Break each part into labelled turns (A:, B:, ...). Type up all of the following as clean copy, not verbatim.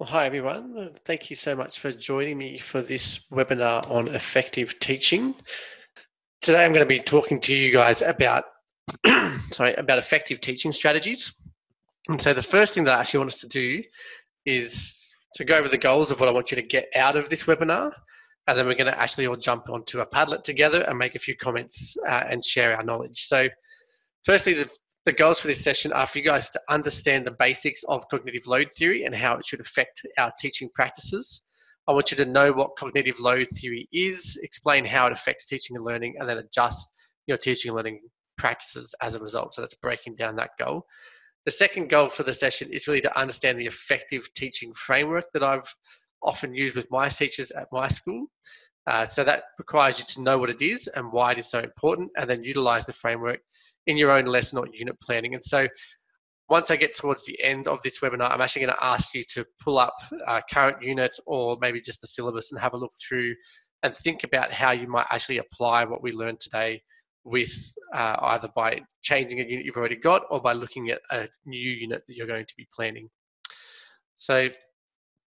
A: Well, hi everyone. Thank you so much for joining me for this webinar on effective teaching. Today I'm going to be talking to you guys about about effective teaching strategies. And so the first thing that I actually want us to do is to go over the goals of what I want you to get out of this webinar. And then we're going to actually all jump onto a Padlet together and make a few comments and share our knowledge. So firstly, the goals for this session are for you guys to understand the basics of cognitive load theory and how it should affect our teaching practices. I want you to know what cognitive load theory is, explain how it affects teaching and learning, and then adjust your teaching and learning practices as a result. So that's breaking down that goal. The second goal for the session is really to understand the effective teaching framework that I've often used with my teachers at my school. So that requires you to know what it is and why it is so important, and then utilize the framework in your own lesson or unit planning. And so once I get towards the end of this webinar, I'm actually going to ask you to pull up current unit or maybe just the syllabus and have a look through and think about how you might actually apply what we learned today with either by changing a unit you've already got or by looking at a new unit that you're going to be planning. So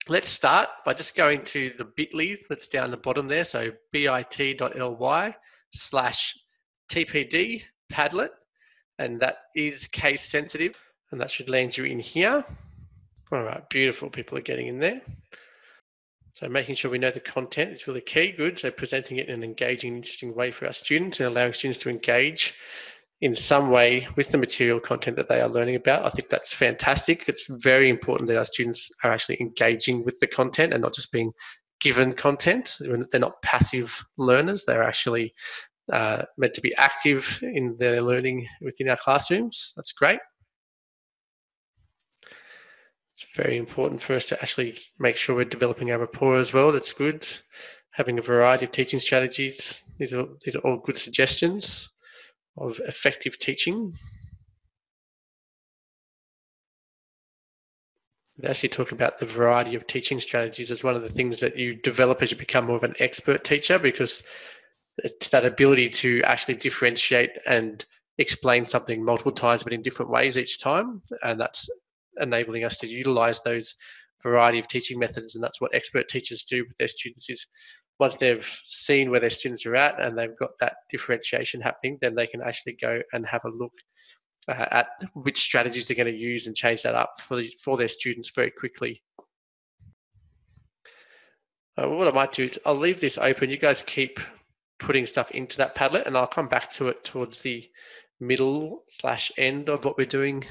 A: let's start by just going to the Bitleaf that's down the bottom there. So bit.ly/TPD Padlet, and that is case sensitive, and that should land you in here. All right, beautiful, people are getting in there. So making sure we know the content is really key. Good. So presenting it in an engaging, interesting way for our students and allowing students to engage in some way with the material content that they are learning about. I think that's fantastic. It's very important that our students are actually engaging with the content and not just being given content. They're not passive learners. They're actually meant to be active in their learning within our classrooms. That's great. It's very important for us to actually make sure we're developing our rapport as well. That's good. Having a variety of teaching strategies. These are all good suggestions of effective teaching. They actually talk about the variety of teaching strategies as one of the things that you develop as you become more of an expert teacher, because it's that ability to actually differentiate and explain something multiple times but in different ways each time, and that's enabling us to utilize those variety of teaching methods. And that's what expert teachers do with their students, is once they've seen where their students are at and they've got that differentiation happening, then they can actually go and have a look at which strategies they're going to use and change that up for their students very quickly. What I might do is I'll leave this open. You guys keep putting stuff into that Padlet, and I'll come back to it towards the middle/end of what we're doing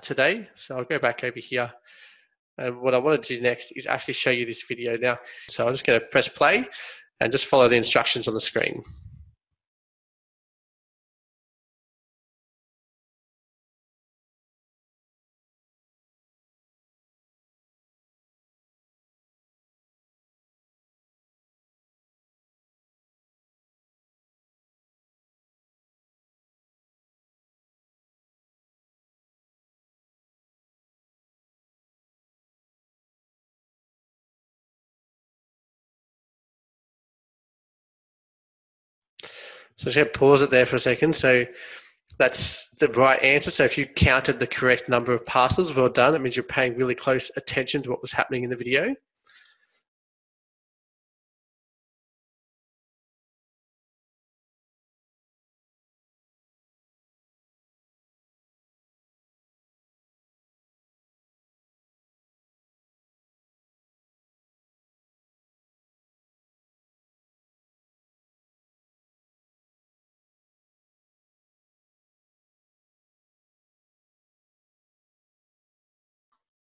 A: today. So I'll go back over here. And what I want to do next is actually show you this video now. So I'm just going to press play and just follow the instructions on the screen. So I'm just going to pause it there for a second. So that's the right answer. So if you counted the correct number of passes, well done. It means you're paying really close attention to what was happening in the video.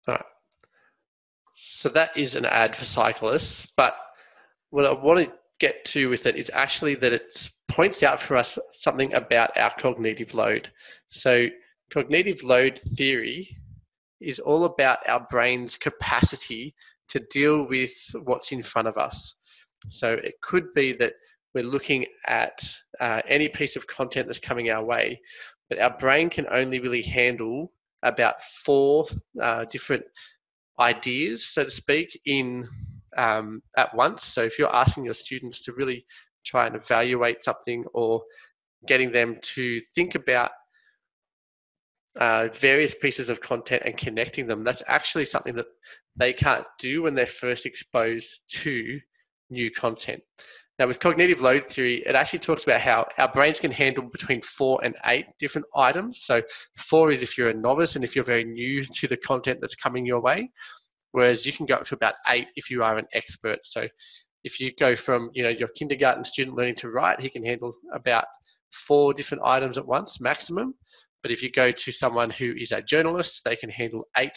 A: All right. So that is an ad for cyclists, but what I want to get to with it is actually that it points out for us something about our cognitive load. So cognitive load theory is all about our brain's capacity to deal with what's in front of us. So it could be that we're looking at any piece of content that's coming our way, but our brain can only really handle about 4 different ideas, so to speak, in at once. So if you're asking your students to really try and evaluate something or getting them to think about various pieces of content and connecting them, that's actually something that they can't do when they're first exposed to new content. Now, with cognitive load theory, it actually talks about how our brains can handle between 4 and 8 different items. So 4 is if you're a novice and if you're very new to the content that's coming your way, whereas you can go up to about 8 if you are an expert. So if you go from your kindergarten student learning to write, he can handle about 4 different items at once maximum. But if you go to someone who is a journalist, they can handle 8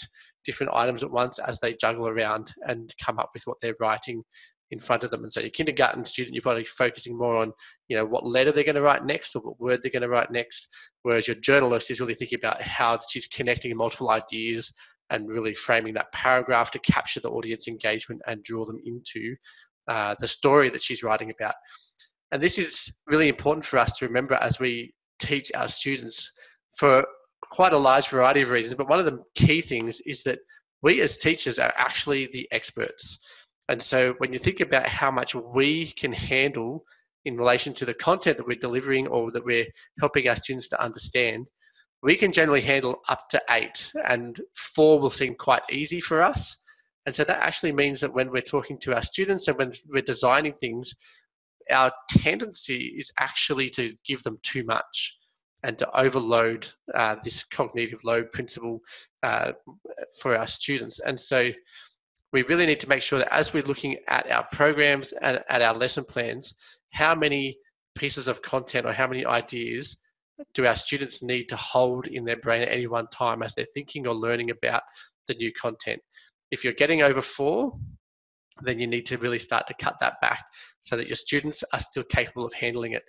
A: different items at once as they juggle around and come up with what they're writing in front of them. And so your kindergarten student, you're probably focusing more on what letter they're going to write next or what word they're going to write next, whereas your journalist is really thinking about how she's connecting multiple ideas and really framing that paragraph to capture the audience engagement and draw them into the story that she's writing about. And this is really important for us to remember as we teach our students for quite a large variety of reasons. But one of the key things is that we as teachers are actually the experts. And so when you think about how much we can handle in relation to the content that we're delivering or that we're helping our students to understand, we can generally handle up to 8, and 4 will seem quite easy for us. And so that actually means that when we're talking to our students and when we're designing things, our tendency is actually to give them too much and to overload this cognitive load principle for our students. And so we really need to make sure that as we're looking at our programs and at our lesson plans, how many pieces of content or how many ideas do our students need to hold in their brain at any one time as they're thinking or learning about the new content. If you're getting over 4, then you need to really start to cut that back so that your students are still capable of handling it.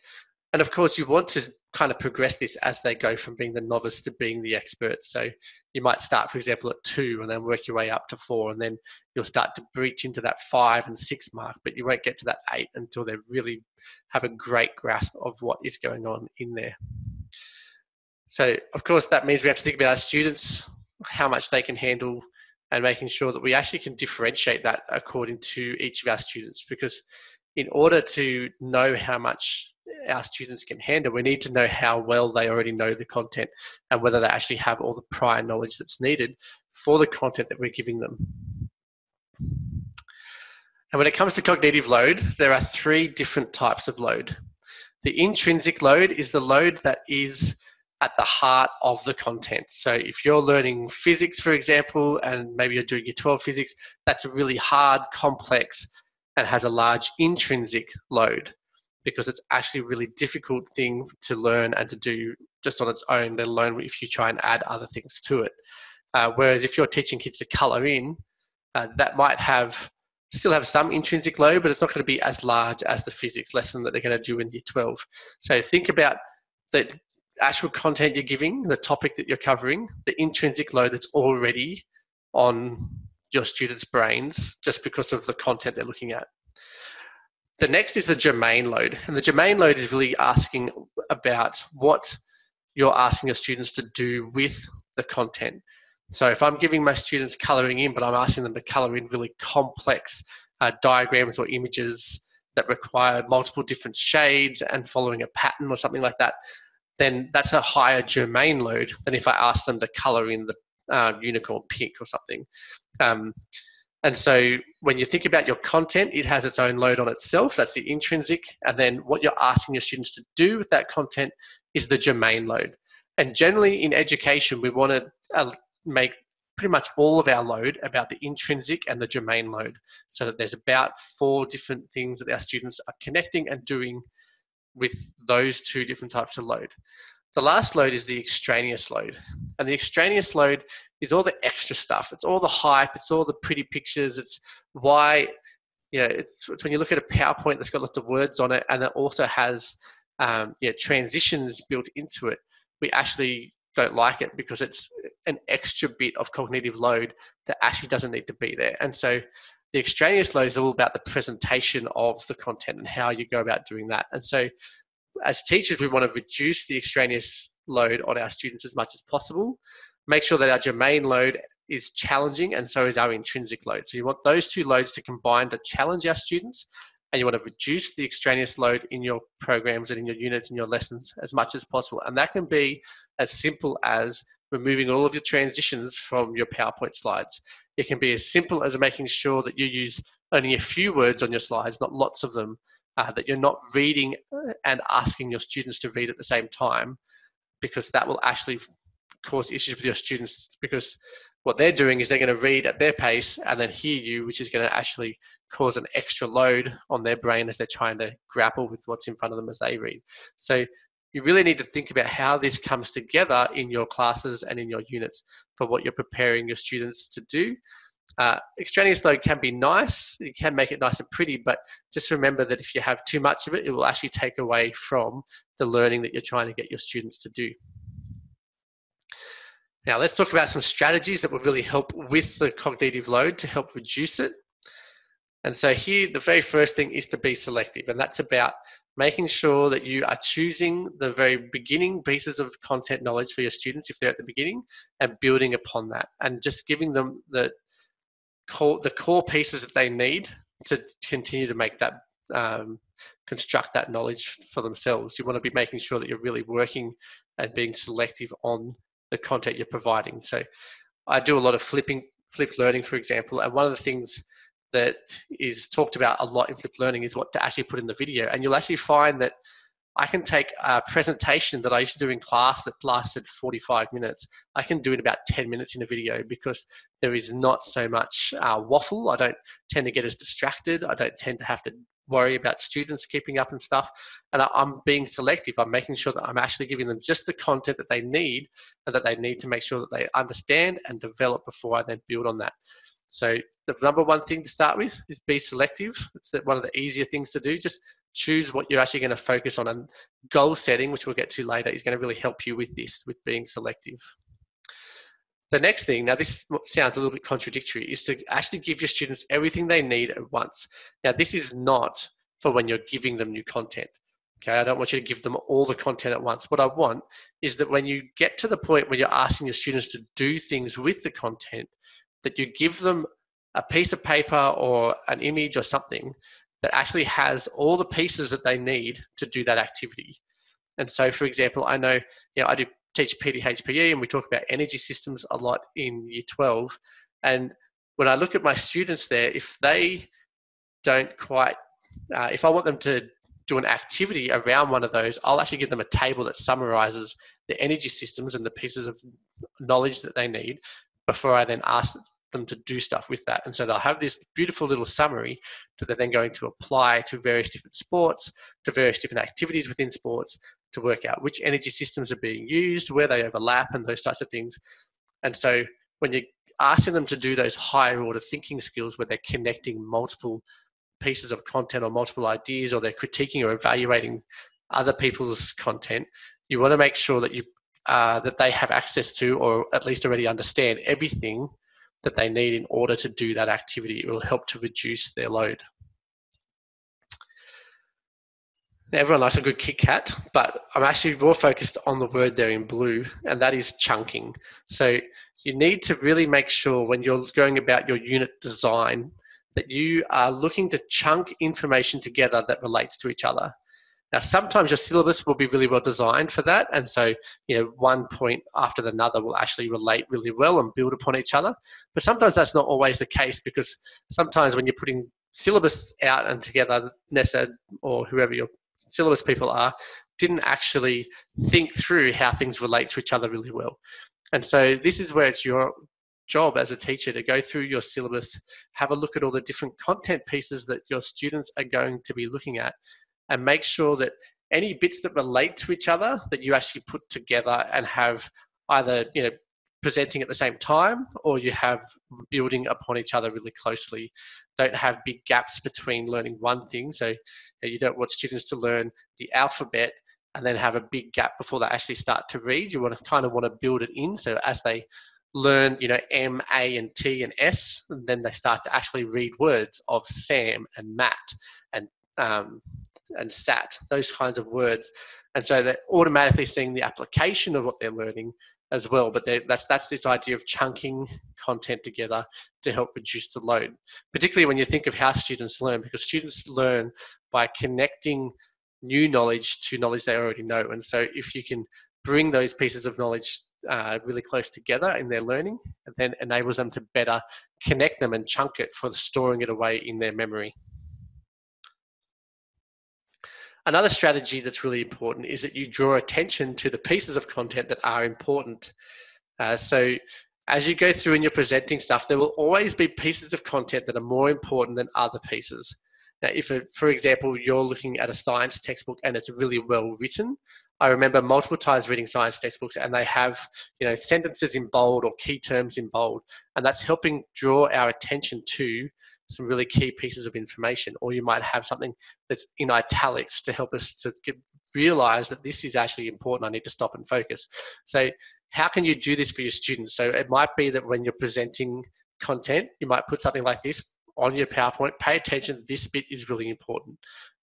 A: And of course, you want to kind of progress this as they go from being the novice to being the expert. So you might start, for example, at 2 and then work your way up to 4, and then you'll start to breach into that 5 and 6 mark, but you won't get to that 8 until they really have a great grasp of what is going on in there. So, of course, that means we have to think about our students, how much they can handle, and making sure that we actually can differentiate that according to each of our students. Because in order to know how much our students can handle, we need to know how well they already know the content and whether they actually have all the prior knowledge that's needed for the content that we're giving them. And when it comes to cognitive load, there are 3 different types of load. The intrinsic load is the load that is at the heart of the content. So if you're learning physics, for example, and maybe you're doing your 12 physics, that's a really hard, complex, and has a large intrinsic load because it's actually a really difficult thing to learn and to do just on its own, let alone if you try and add other things to it. Whereas if you're teaching kids to color in, that might still have some intrinsic load, but it's not going to be as large as the physics lesson that they're going to do in year 12. So think about the actual content you're giving, the topic that you're covering, the intrinsic load that's already on your students' brains just because of the content they're looking at. The next is the germane load. And the germane load is really asking about what you're asking your students to do with the content. So if I'm giving my students coloring in, but I'm asking them to color in really complex diagrams or images that require multiple different shades and following a pattern or something like that, then that's a higher germane load than if I ask them to color in the unicorn pink or something. And so when you think about your content, it has its own load on itself. That's the intrinsic. And then what you're asking your students to do with that content is the germane load. And generally in education, we want to make pretty much all of our load about the intrinsic and the germane load, so that there's about 4 different things that our students are connecting and doing with those 2 different types of load. The last load is the extraneous load. And the extraneous load is all the extra stuff. It's all the hype. It's all the pretty pictures. It's why, it's when you look at a PowerPoint that's got lots of words on it and it also has transitions built into it. We actually don't like it because it's an extra bit of cognitive load that actually doesn't need to be there. And so the extraneous load is all about the presentation of the content and how you go about doing that. And so as teachers, we want to reduce the extraneous load on our students as much as possible, make sure that our germane load is challenging and so is our intrinsic load. So you want those 2 loads to combine to challenge our students, and you want to reduce the extraneous load in your programs and in your units and your lessons as much as possible. And that can be as simple as removing all of your transitions from your PowerPoint slides. It can be as simple as making sure that you use only a few words on your slides, not lots of them, that you're not reading and asking your students to read at the same time, because that will actually cause issues with your students, because what they're doing is they're going to read at their pace and then hear you, which is going to actually cause an extra load on their brain as they're trying to grapple with what's in front of them as they read. So you really need to think about how this comes together in your classes and in your units for what you're preparing your students to do. Extraneous load can be nice, it can make it nice and pretty, but just remember that if you have too much of it, it will actually take away from the learning that you're trying to get your students to do. Now let's talk about some strategies that will really help with the cognitive load to help reduce it. And so here, the very first thing is to be selective, and that's about making sure that you are choosing the very beginning pieces of content knowledge for your students if they're at the beginning, and building upon that, and just giving them the core pieces that they need to continue to make that, construct that knowledge for themselves. You want to be making sure that you're really working and being selective on the content you're providing. So I do a lot of flipped learning, for example, and one of the things that is talked about a lot in flipped learning is what to actually put in the video. And you'll actually find that I can take a presentation that I used to do in class that lasted 45 minutes. I can do it about 10 minutes in a video, because there is not so much waffle. I don't tend to get as distracted. I don't tend to have to worry about students keeping up and stuff. And I'm being selective. I'm making sure that I'm actually giving them just the content that they need, and that they need to make sure that they understand and develop before I then build on that. So the number one thing to start with is be selective. It's one of the easier things to do. Just choose what you're actually going to focus on, and goal setting, which we'll get to later, is going to really help you with this, with being selective. The next thing, now this sounds a little bit contradictory, is to actually give your students everything they need at once. Now this is not for when you're giving them new content. Okay, I don't want you to give them all the content at once. What I want is that when you get to the point where you're asking your students to do things with the content, that you give them a piece of paper or an image or something that actually has all the pieces that they need to do that activity. And so, for example, I know, I do teach PDHPE, and we talk about energy systems a lot in year 12. And when I look at my students there, if they don't quite, if I want them to do an activity around one of those, I'll actually give them a table that summarizes the energy systems and the pieces of knowledge that they need before I then ask them to do stuff with that. And so they'll have this beautiful little summary that they're then going to apply to various different sports, to various different activities within sports, to work out which energy systems are being used, where they overlap, and those types of things. And so when you're asking them to do those higher order thinking skills, where they're connecting multiple pieces of content or multiple ideas, or they're critiquing or evaluating other people's content, you want to make sure that that they have access to, or at least already understand, everything that they need in order to do that activity. It will help to reduce their load. Now, everyone likes a good Kit Kat, but I'm actually more focused on the word there in blue, and that is chunking. So you need to really make sure when you're going about your unit design that you are looking to chunk information together that relates to each other. Now, sometimes your syllabus will be really well designed for that. And so, one point after another will actually relate really well and build upon each other. But sometimes that's not always the case, because sometimes when you're putting syllabus out and together, Nessa or whoever your syllabus people are, didn't actually think through how things relate to each other really well. And so this is where it's your job as a teacher to go through your syllabus, have a look at all the different content pieces that your students are going to be looking at, and make sure that any bits that relate to each other that you actually put together and have either presenting at the same time, or you have building upon each other really closely. Don't have big gaps between learning one thing. So you don't want students to learn the alphabet and then have a big gap before they actually start to read. You want to build it in. So as they learn, M, A, and T, and S, and then they start to actually read words of Sam and Matt and sat, those kinds of words. And so they're automatically seeing the application of what they're learning as well. But that's this idea of chunking content together to help reduce the load, particularly when you think of how students learn, because students learn by connecting new knowledge to knowledge they already know. And so if you can bring those pieces of knowledge really close together in their learning, and then enables them to better connect them and chunk it for storing it away in their memory. Another strategy that's really important is that you draw attention to the pieces of content that are important. So as you go through and you're presenting stuff, there will always be pieces of content that are more important than other pieces. Now, if, for example, you're looking at a science textbook and it's really well written, I remember multiple times reading science textbooks and they have, sentences in bold or key terms in bold, and that's helping draw our attention to some really key pieces of information. Or you might have something that's in italics to help us to realize that this is actually important. I need to stop and focus. So how can you do this for your students? So it might be that when you're presenting content, you might put something like this on your PowerPoint. Pay attention, this bit is really important.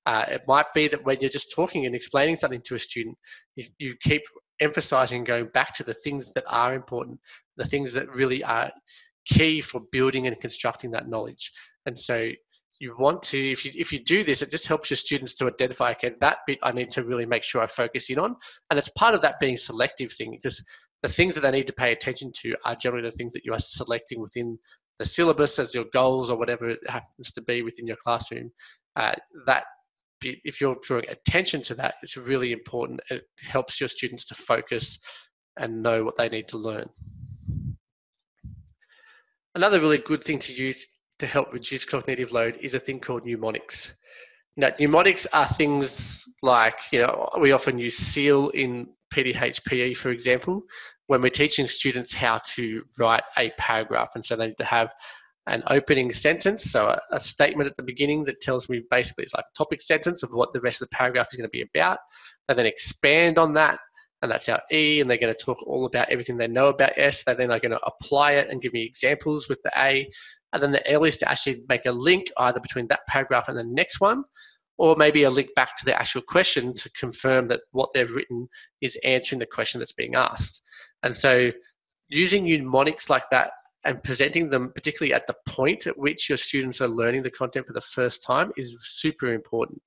A: It might be that when you're just talking and explaining something to a student, you keep emphasizing and going back to the things that are important, the things that really are key for building and constructing that knowledge. And so you want to, if you do this, it just helps your students to identify, okay, that bit I need to really make sure I focus in on. And it's part of that being selective thing, because the things that they need to pay attention to are generally the things that you are selecting within the syllabus as your goals or whatever it happens to be within your classroom. That bit, if you're drawing attention to that, it's really important. It helps your students to focus and know what they need to learn. Another really good thing to use to help reduce cognitive load is a thing called mnemonics. Now, mnemonics are things like, we often use SEAL in PDHPE, for example, when we're teaching students how to write a paragraph. And so they need to have an opening sentence, so a statement at the beginning that tells me basically it's like a topic sentence of what the rest of the paragraph is going to be about. They then expand on that, and that's our E, and they're going to talk all about everything they know about S. They then are going to apply it and give me examples with the A. And then the L is to actually make a link either between that paragraph and the next one, or maybe a link back to the actual question to confirm that what they've written is answering the question that's being asked. And so using mnemonics like that and presenting them particularly at the point at which your students are learning the content for the first time is super important.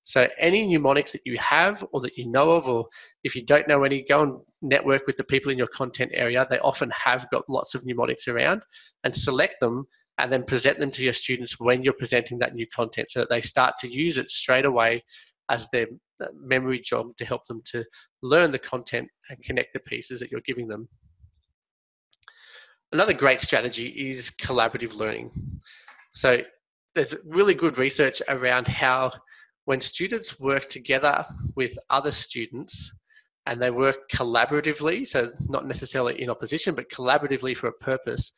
A: So any mnemonics that you have or that you know of, or if you don't know any, go and network with the people in your content area. They often have got lots of mnemonics around, and select them and then present them to your students when you're presenting that new content, so that they start to use it straight away as their memory job to help them to learn the content and connect the pieces that you're giving them. Another great strategy is collaborative learning. So there's really good research around how when students work together with other students and they work collaboratively, so not necessarily in opposition, but collaboratively for a purpose,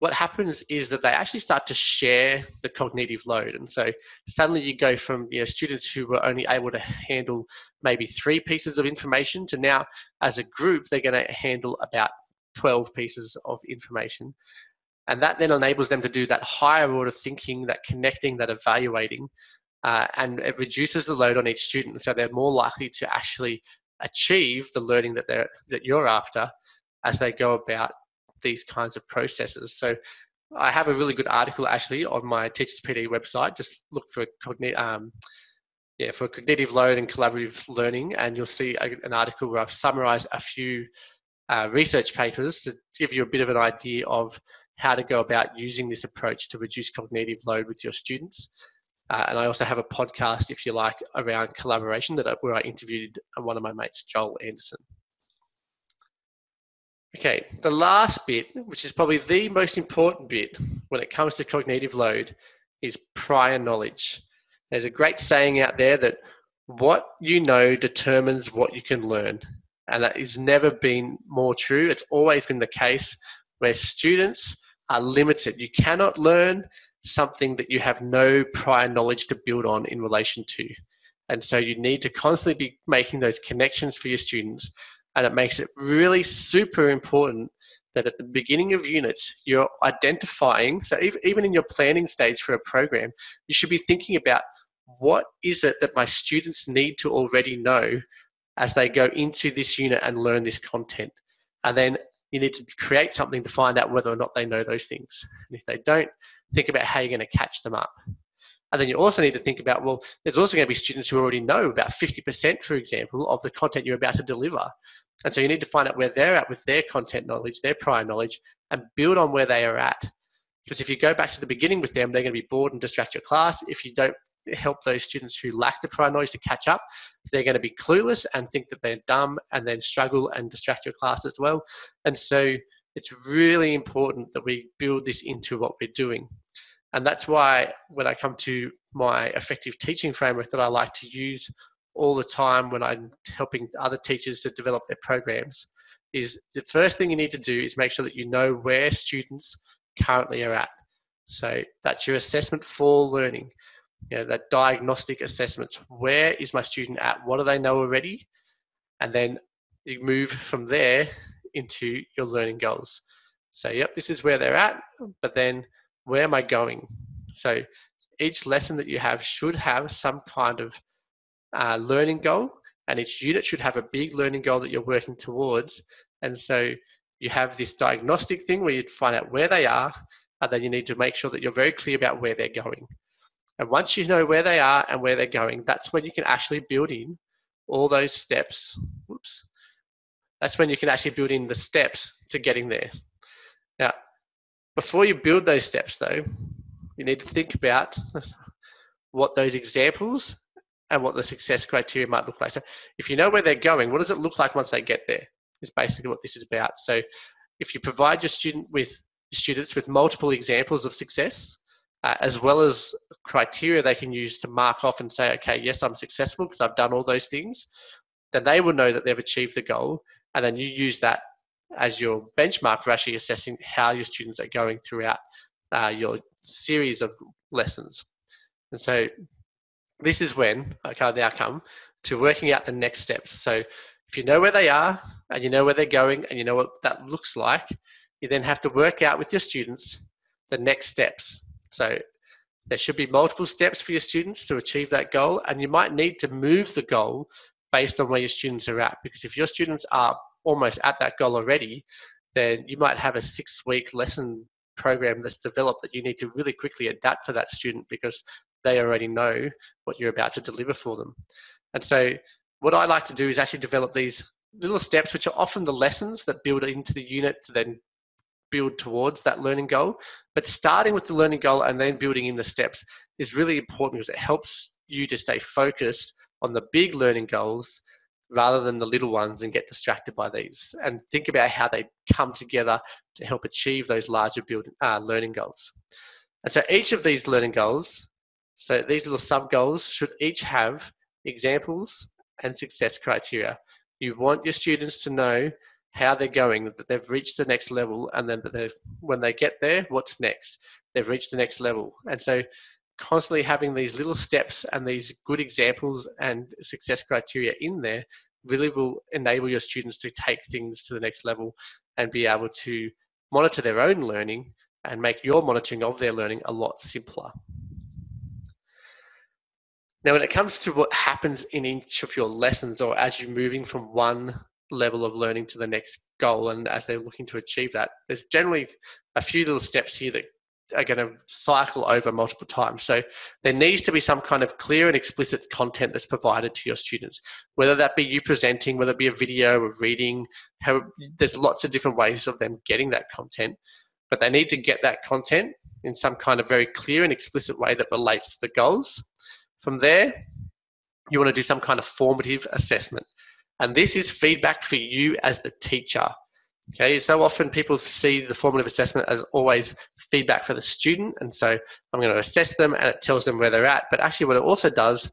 A: what happens is that they actually start to share the cognitive load. And so suddenly you go from students who were only able to handle maybe 3 pieces of information to now, as a group, they're going to handle about 12 pieces of information. And that then enables them to do that higher order thinking, that connecting, that evaluating, and it reduces the load on each student. So they're more likely to actually achieve the learning that you're after as they go about these kinds of processes. So I have a really good article actually on my Teachers PD website. Just look for cognitive load and collaborative learning, and you'll see an article where I've summarized a few research papers to give you a bit of an idea of how to go about using this approach to reduce cognitive load with your students. And I also have a podcast, if you like, around collaboration where I interviewed one of my mates, Joel Anderson. Okay, the last bit, which is probably the most important bit when it comes to cognitive load, is prior knowledge. There's a great saying out there that what you know determines what you can learn. And that has never been more true. It's always been the case where students are limited. You cannot learn something that you have no prior knowledge to build on in relation to. And so you need to constantly be making those connections for your students. And it makes it really super important that at the beginning of units, you're identifying, so even in your planning stage for a program, you should be thinking about what is it that my students need to already know as they go into this unit and learn this content. And then you need to create something to find out whether or not they know those things. And if they don't, think about how you're going to catch them up. And then you also need to think about, well, there's also going to be students who already know about 50%, for example, of the content you're about to deliver. And so you need to find out where they're at with their content knowledge, their prior knowledge, and build on where they are at. Because if you go back to the beginning with them, they're going to be bored and distract your class. If you don't help those students who lack the prior knowledge to catch up, they're going to be clueless and think that they're dumb and then struggle and distract your class as well. And so it's really important that we build this into what we're doing. And that's why when I come to my effective teaching framework that I like to use all the time when I'm helping other teachers to develop their programs, is the first thing you need to do is make sure that you know where students currently are at. So that's your assessment for learning, that diagnostic assessment. Where is my student at? What do they know already? And then you move from there into your learning goals. So, yep, this is where they're at, but then where am I going? So each lesson that you have should have some kind of learning goal, and each unit should have a big learning goal that you're working towards. And so you have this diagnostic thing where you find out where they are, and then you need to make sure that you're very clear about where they're going. And once you know where they are and where they're going, that's when you can actually build in all those steps. That's when you can actually build in the steps to getting there. Now, before you build those steps though, you need to think about what those examples and what the success criteria might look like. So if you know where they're going, what does it look like once they get there? Is basically what this is about. So if you provide your students with multiple examples of success, as well as criteria they can use to mark off and say, okay, yes, I'm successful because I've done all those things, then they will know that they've achieved the goal. And then you use that as your benchmark for actually assessing how your students are going throughout your series of lessons. And so this is when I now come to working out the next steps. So if you know where they are and you know where they're going and you know what that looks like, you then have to work out with your students the next steps. So there should be multiple steps for your students to achieve that goal, and you might need to move the goal based on where your students are at. Because if your students are almost at that goal already, then you might have a 6-week lesson program that's developed that you need to really quickly adapt for that student because they already know what you're about to deliver for them. And so what I like to do is actually develop these little steps, which are often the lessons that build into the unit to then build towards that learning goal. But starting with the learning goal and then building in the steps is really important because it helps you to stay focused on the big learning goals rather than the little ones and get distracted by these, and think about how they come together to help achieve those larger learning goals. And so each of these learning goals, so these little sub goals, should each have examples and success criteria. You want your students to know how they're going, that they've reached the next level, and then that when they get there, what's next? They've reached the next level. And so constantly having these little steps and these good examples and success criteria in there really will enable your students to take things to the next level and be able to monitor their own learning and make your monitoring of their learning a lot simpler. Now, when it comes to what happens in each of your lessons, or as you're moving from one level of learning to the next goal, and as they're looking to achieve that, there's generally a few little steps here that are going to cycle over multiple times. So there needs to be some kind of clear and explicit content that's provided to your students, whether that be you presenting, whether it be a video or reading. There's lots of different ways of them getting that content, but they need to get that content in some kind of very clear and explicit way that relates to the goals. From there, you want to do some kind of formative assessment. And this is feedback for you as the teacher. Okay, so often people see the formative assessment as always feedback for the student. And so I'm going to assess them and it tells them where they're at. But actually what it also does,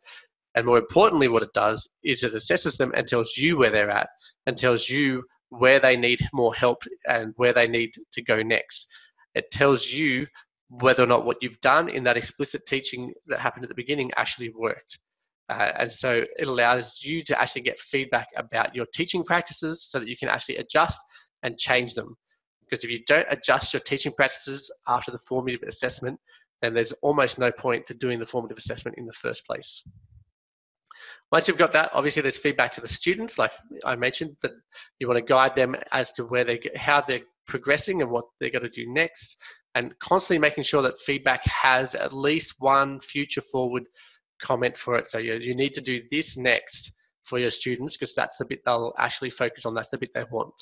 A: and more importantly what it does, is it assesses them and tells you where they're at and tells you where they need more help and where they need to go next. It tells you whether or not what you've done in that explicit teaching that happened at the beginning actually worked. And so it allows you to actually get feedback about your teaching practices so that you can actually adjust and change them. Because if you don't adjust your teaching practices after the formative assessment, then there's almost no point to doing the formative assessment in the first place. Once you've got that, obviously there's feedback to the students, like I mentioned, but you want to guide them as to how they're progressing and what they're going to do next, and constantly making sure that feedback has at least one future forward comment for it. So you need to do this next for your students, because that's the bit they'll actually focus on. That's the bit they want.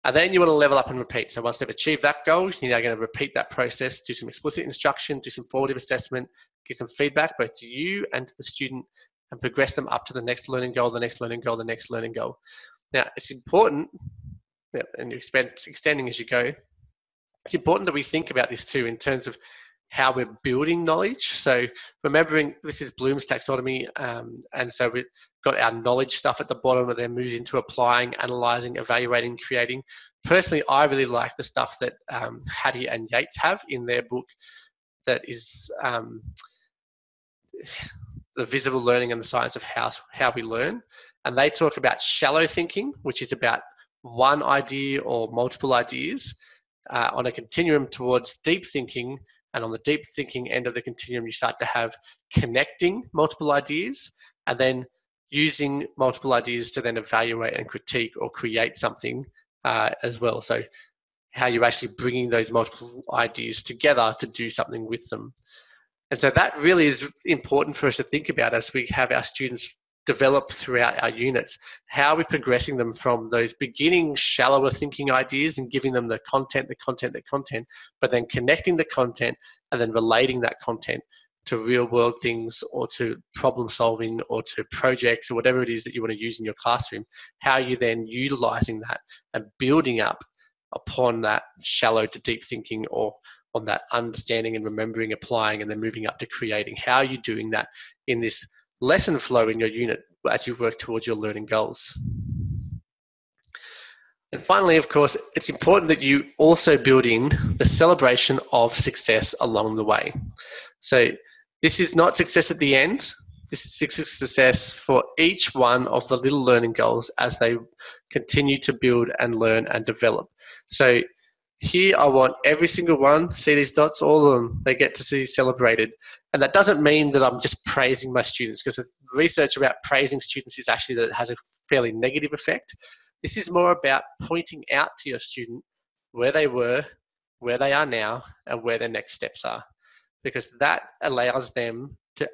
A: And then you want to level up and repeat. So once they've achieved that goal, you're now going to repeat that process, do some explicit instruction, do some formative assessment, give some feedback both to you and to the student, and progress them up to the next learning goal, the next learning goal, the next learning goal. Now, it's important, and you extending as you go, it's important that we think about this too in terms of how we're building knowledge. So remembering this is Bloom's taxonomy, and so we've got our knowledge stuff at the bottom, and then moves into applying, analysing, evaluating, creating. Personally, I really like the stuff that Hattie and Yates have in their book, that is the visible learning and the science of how we learn. And they talk about shallow thinking, which is about one idea or multiple ideas on a continuum, towards deep thinking. And on the deep thinking end of the continuum, you start to have connecting multiple ideas, and then using multiple ideas to then evaluate and critique or create something as well. So how you're actually bringing those multiple ideas together to do something with them. And so that really is important for us to think about as we have our students develop throughout our units. How are we progressing them from those beginning shallower thinking ideas and giving them the content, but then connecting the content and then relating that content to real world things, or to problem solving, or to projects, or whatever it is that you want to use in your classroom. How are you then utilizing that and building up upon that shallow to deep thinking, or on that understanding and remembering, applying, and then moving up to creating? How are you doing that in this lesson flow in your unit as you work towards your learning goals? And finally, of course, it's important that you also build in the celebration of success along the way. So this is not success at the end. This is success for each one of the little learning goals as they continue to build and learn and develop. So here I want every single one, see these dots, all of them, they get to see celebrated. And that doesn't mean that I'm just praising my students, because the research about praising students is actually that it has a fairly negative effect. This is more about pointing out to your student where they were, where they are now, and where their next steps are. Because that allows them to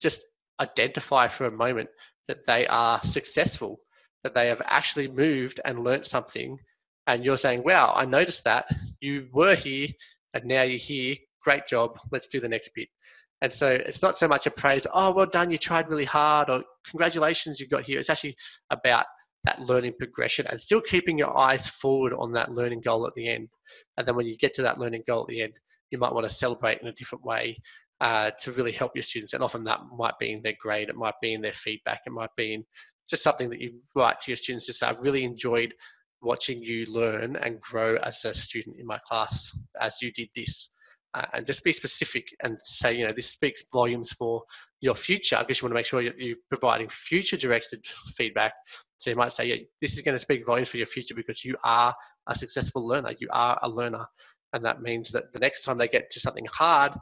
A: just identify for a moment that they are successful, that they have actually moved and learnt something. And you're saying, wow, I noticed that you were here and now you're here. Great job. Let's do the next bit. And so it's not so much a praise, oh, well done, you tried really hard, or congratulations, you got here. It's actually about that learning progression and still keeping your eyes forward on that learning goal at the end. And then when you get to that learning goal at the end, you might want to celebrate in a different way to really help your students. And often that might be in their grade, it might be in their feedback, it might be in just something that you write to your students to say, I've really enjoyed watching you learn and grow as a student in my class as you did this. And just be specific and say, you know, this speaks volumes for your future, because you want to make sure you're providing future directed feedback. So you might say, yeah, this is going to speak volumes for your future because you are a successful learner. You are a learner. And that means that the next time they get to something hard,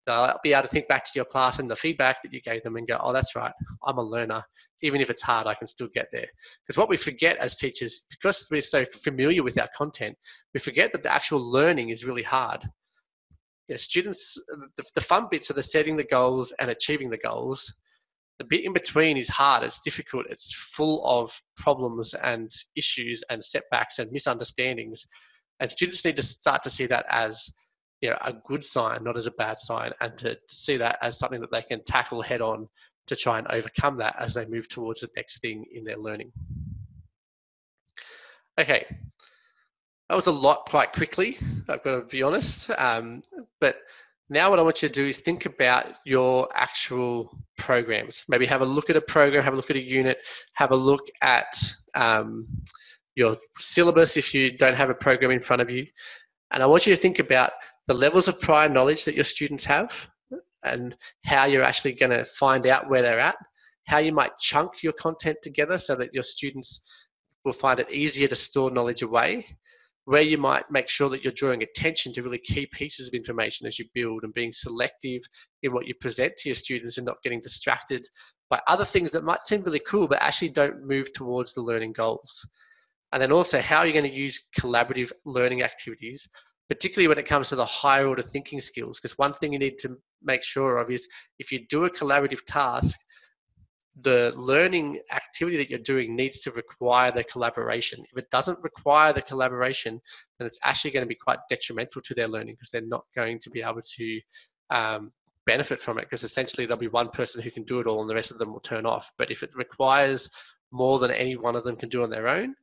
A: they'll be able to think back to your class and the feedback that you gave them and go, oh, that's right, I'm a learner. Even if it's hard, I can still get there. Because what we forget as teachers, because we're so familiar with our content, we forget that the actual learning is really hard. You know, students, the fun bits are the setting the goals and achieving the goals. The bit in between is hard, it's difficult, it's full of problems and issues and setbacks and misunderstandings. And students need to start to see that as, you know, a good sign, not as a bad sign, and to see that as something that they can tackle head on to try and overcome that as they move towards the next thing in their learning. Okay, that was a lot quite quickly, I've got to be honest. But now what I want you to do is think about your actual programs. Maybe have a look at a program, have a look at a unit, have a look at your syllabus if you don't have a program in front of you. And I want you to think about the levels of prior knowledge that your students have and how you're actually going to find out where they're at, how you might chunk your content together so that your students will find it easier to store knowledge away, where you might make sure that you're drawing attention to really key pieces of information as you build and being selective in what you present to your students and not getting distracted by other things that might seem really cool but actually don't move towards the learning goals. And then also, how are you going to use collaborative learning activities, particularly when it comes to the higher order thinking skills? Because one thing you need to make sure of is if you do a collaborative task, the learning activity that you're doing needs to require the collaboration. If it doesn't require the collaboration, then it's actually going to be quite detrimental to their learning, because they're not going to be able to benefit from it, because essentially there'll be one person who can do it all and the rest of them will turn off. But if it requires more than any one of them can do on their own,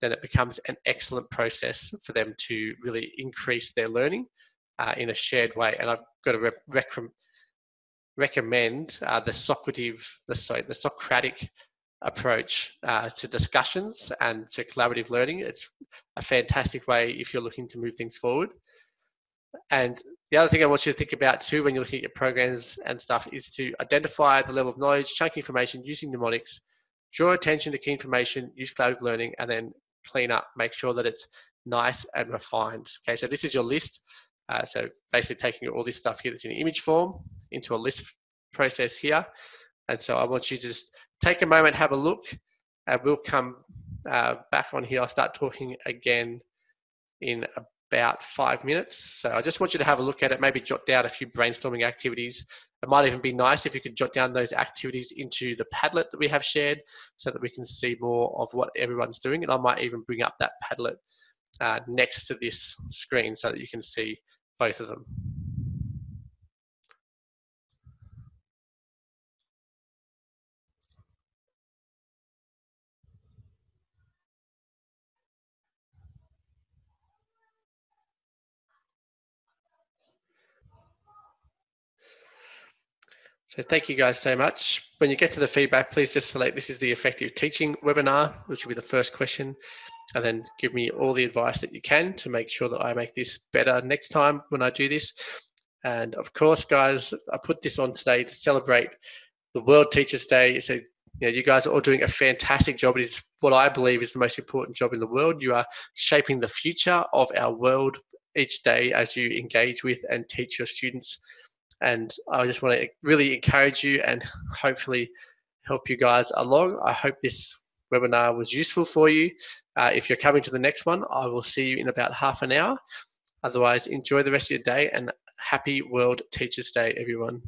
A: then it becomes an excellent process for them to really increase their learning in a shared way. And I've got to recommend the Socratic approach to discussions and to collaborative learning. It's a fantastic way if you're looking to move things forward. And the other thing I want you to think about too when you're looking at your programs and stuff is to identify the level of knowledge, chunk information using mnemonics, draw attention to key information, use collaborative learning, and then clean up, make sure that it's nice and refined. Okay, so this is your list. So basically taking all this stuff here that's in image form into a list process here. And so I want you to just take a moment, have a look, and we'll come back on here. I'll start talking again in about 5 minutes. So I just want you to have a look at it, maybe jot down a few brainstorming activities. It might even be nice if you could jot down those activities into the Padlet that we have shared so that we can see more of what everyone's doing. And I might even bring up that Padlet next to this screen so that you can see both of them. So thank you guys so much. When you get to the feedback, please just select this is the effective teaching webinar, which will be the first question, and then give me all the advice that you can to make sure that I make this better next time when I do this. And of course, guys, I put this on today to celebrate the World Teachers Day. So you guys are all doing a fantastic job. It is what I believe is the most important job in the world. You are shaping the future of our world each day as you engage with and teach your students. And I just want to really encourage you and hopefully help you guys along. I hope this webinar was useful for you. If you're coming to the next one, I will see you in about half an hour. Otherwise, enjoy the rest of your day and happy World Teachers Day, everyone.